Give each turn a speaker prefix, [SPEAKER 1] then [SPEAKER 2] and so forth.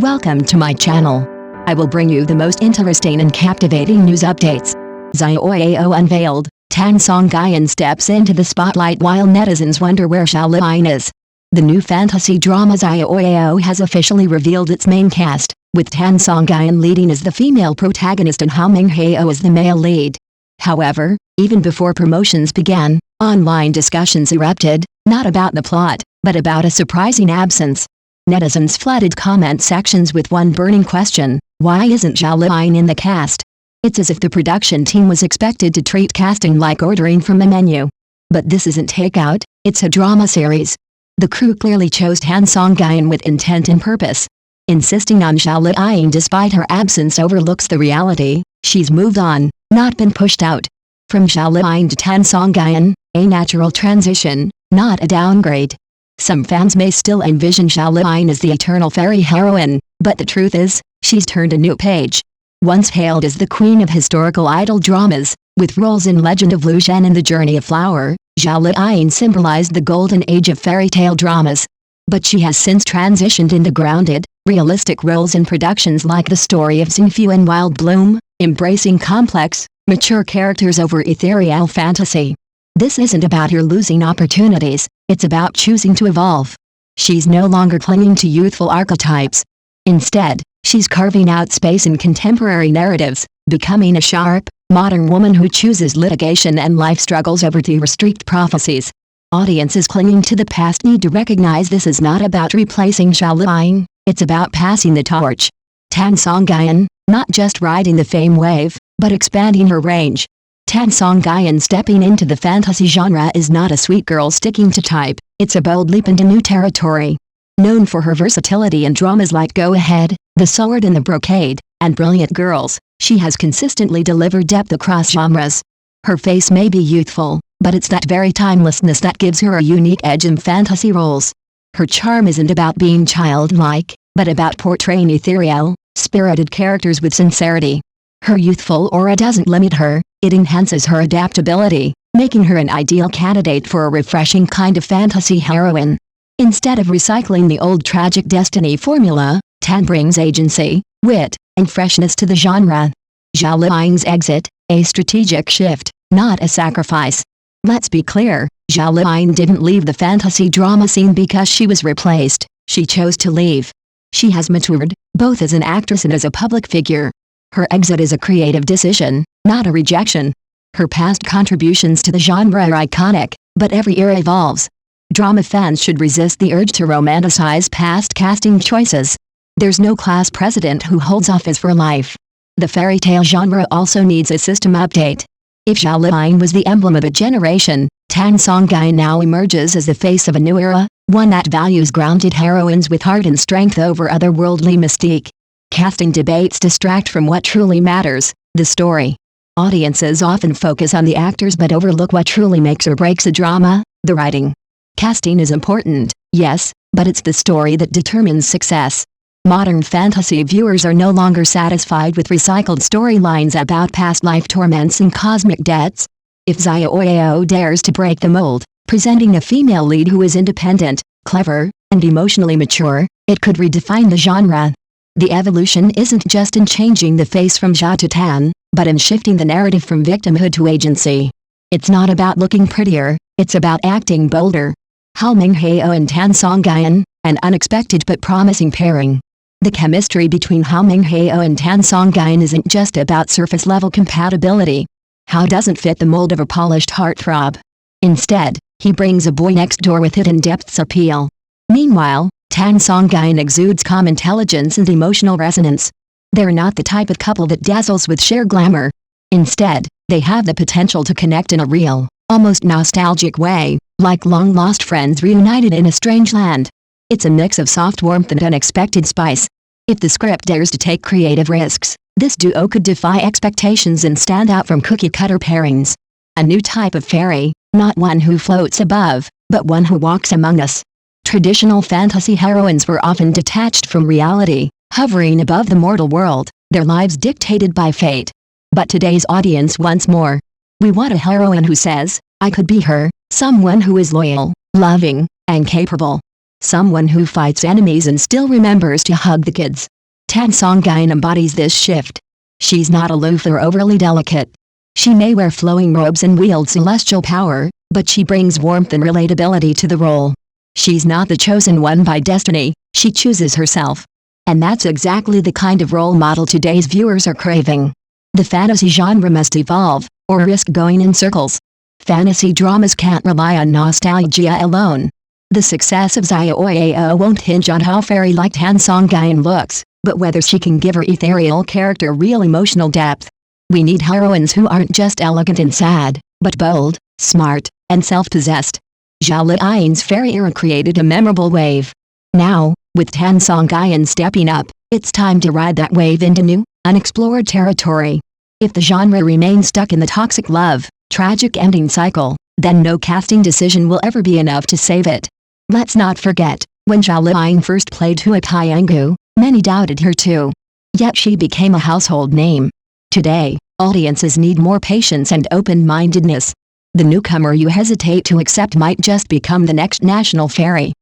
[SPEAKER 1] Welcome to my channel. I will bring you the most interesting and captivating news updates. Xiaoyao unveiled, Songyun steps into the spotlight while netizens wonder where Zhao Liying is. The new fantasy drama Xiaoyao has officially revealed its main cast, with Songyun leading as the female protagonist and Zhao Liying as the male lead. However, even before promotions began, online discussions erupted, not about the plot, but about a surprising absence. Netizens flooded comment sections with one burning question: why isn't Zhao Liying in the cast? It's as if the production team was expected to treat casting like ordering from a menu. But this isn't takeout, it's a drama series. The crew clearly chose Songyun with intent and purpose. Insisting on Zhao Liying despite her absence overlooks the reality: she's moved on, not been pushed out. From Zhao Liying to Songyun, a natural transition, not a downgrade. Some fans may still envision Zhao Liying as the eternal fairy heroine, but the truth is, she's turned a new page. Once hailed as the queen of historical idol dramas, with roles in Legend of Lu Zhen and The Journey of Flower, Zhao Liying symbolized the golden age of fairy tale dramas. But she has since transitioned into grounded, realistic roles in productions like The Story of Songyun and Wild Bloom, embracing complex, mature characters over ethereal fantasy. This isn't about her losing opportunities, it's about choosing to evolve. She's no longer clinging to youthful archetypes. Instead, she's carving out space in contemporary narratives, becoming a sharp, modern woman who chooses litigation and life struggles over restrict prophecies. Audiences clinging to the past need to recognize this is not about replacing Zhao Liying, it's about passing the torch. Songyun, not just riding the fame wave, but expanding her range. Songyun stepping into the fantasy genre is not a sweet girl sticking to type, it's a bold leap into new territory. Known for her versatility in dramas like Go Ahead, The Sword and the Brocade, and Brilliant Girls, she has consistently delivered depth across genres. Her face may be youthful, but it's that very timelessness that gives her a unique edge in fantasy roles. Her charm isn't about being childlike, but about portraying ethereal, spirited characters with sincerity. Her youthful aura doesn't limit her, it enhances her adaptability, making her an ideal candidate for a refreshing kind of fantasy heroine. Instead of recycling the old tragic destiny formula, brings agency, wit, and freshness to the genre. Zhao Liying's exit, a strategic shift, not a sacrifice. Let's be clear, Zhao Liying didn't leave the fantasy drama scene because she was replaced, she chose to leave. She has matured, both as an actress and as a public figure. Her exit is a creative decision, not a rejection. Her past contributions to the genre are iconic, but every era evolves. Drama fans should resist the urge to romanticize past casting choices. There's no class president who holds office for life. The fairy tale genre also needs a system update. If Zhao Liying was the emblem of a generation, Songyun now emerges as the face of a new era, one that values grounded heroines with heart and strength over otherworldly mystique. Casting debates distract from what truly matters, the story. Audiences often focus on the actors but overlook what truly makes or breaks a drama: the writing. Casting is important, yes, but it's the story that determines success. Modern fantasy viewers are no longer satisfied with recycled storylines about past life torments and cosmic debts. If Xiaoyao dares to break the mold, presenting a female lead who is independent, clever, and emotionally mature, it could redefine the genre. The evolution isn't just in changing the face from Zhao to Tan, but in shifting the narrative from victimhood to agency. It's not about looking prettier, it's about acting bolder. Zhao Liying and Songyun, an unexpected but promising pairing. The chemistry between Zhao Liying and Songyun isn't just about surface-level compatibility. Zhao doesn't fit the mold of a polished heartthrob. Instead, he brings a boy next door with hidden depths appeal. Meanwhile, Songyun exudes calm intelligence and emotional resonance. They're not the type of couple that dazzles with sheer glamour. Instead, they have the potential to connect in a real, almost nostalgic way, like long-lost friends reunited in a strange land. It's a mix of soft warmth and unexpected spice. If the script dares to take creative risks, this duo could defy expectations and stand out from cookie-cutter pairings. A new type of fairy, not one who floats above, but one who walks among us. Traditional fantasy heroines were often detached from reality, hovering above the mortal world, their lives dictated by fate. But today's audience wants more. We want a heroine who says, "I could be her," someone who is loyal, loving, and capable. Someone who fights enemies and still remembers to hug the kids. Tan Songyun embodies this shift. She's not aloof or overly delicate. She may wear flowing robes and wield celestial power, but she brings warmth and relatability to the role. She's not the chosen one by destiny, she chooses herself. And that's exactly the kind of role model today's viewers are craving. The fantasy genre must evolve, or risk going in circles. Fantasy dramas can't rely on nostalgia alone. The success of Xiaoyao won't hinge on how fairy-like Tan Songyun looks, but whether she can give her ethereal character real emotional depth. We need heroines who aren't just elegant and sad, but bold, smart, and self-possessed. Zhao Liying's fairy era created a memorable wave. Now, with Tan Songyun stepping up, it's time to ride that wave into new, unexplored territory. If the genre remains stuck in the toxic love, tragic ending cycle, then no casting decision will ever be enough to save it. Let's not forget, when Zhao Liying first played Hui Piangu, many doubted her too. Yet she became a household name. Today, audiences need more patience and open-mindedness. The newcomer you hesitate to accept might just become the next national fairy.